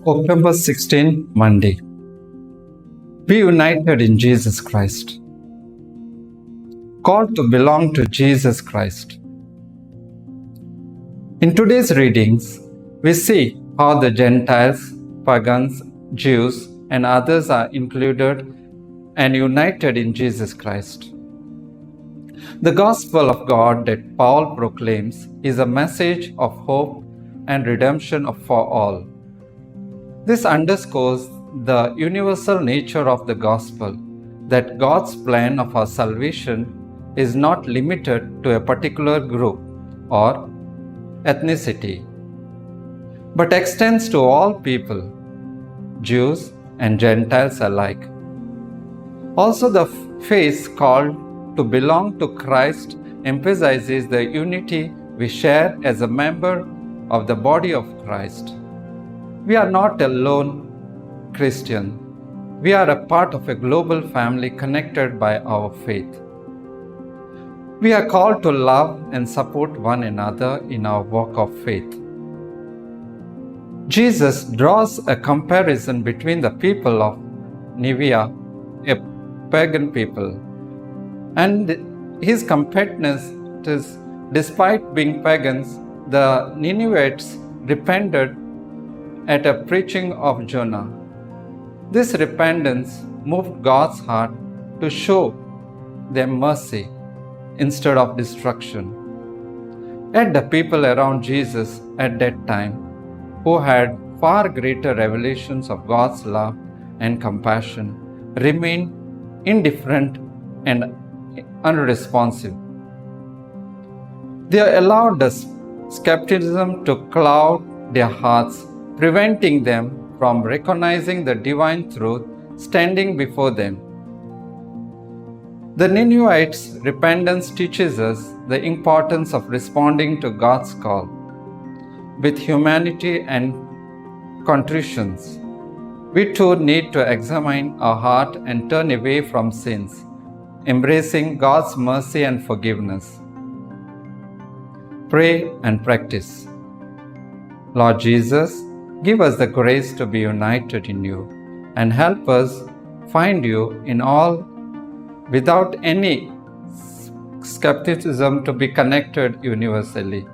October 16, Monday. Be united in Jesus Christ. Called to belong to Jesus Christ. In today's readings, we see how the Gentiles, pagans, Jews, and others are included and united in Jesus Christ. The gospel of God that Paul proclaims is a message of hope and redemption for all. This underscores the universal nature of the gospel, that God's plan of our salvation is not limited to a particular group or ethnicity, but extends to all people, Jews and Gentiles alike. Also, the phrase called to belong to Christ emphasizes the unity we share as a member of the body of Christ. We are not a lone Christian. We are a part of a global family connected by our faith. We are called to love and support one another in our walk of faith. Jesus draws a comparison between the people of Nineveh, a pagan people, and his completeness is, despite being pagans, the Ninevites repented at a preaching of Jonah. This repentance moved God's heart to show them mercy instead of destruction. Yet the people around Jesus at that time, who had far greater revelations of God's love and compassion, remained indifferent and unresponsive. They allowed the skepticism to cloud their hearts, preventing them from recognizing the divine truth standing before them. The Ninevites' repentance teaches us the importance of responding to God's call with humanity and contritions. We too need to examine our heart and turn away from sins, embracing God's mercy and forgiveness. Pray and practice. Lord Jesus, give us the grace to be united in you and help us find you in all without any skepticism to be connected universally.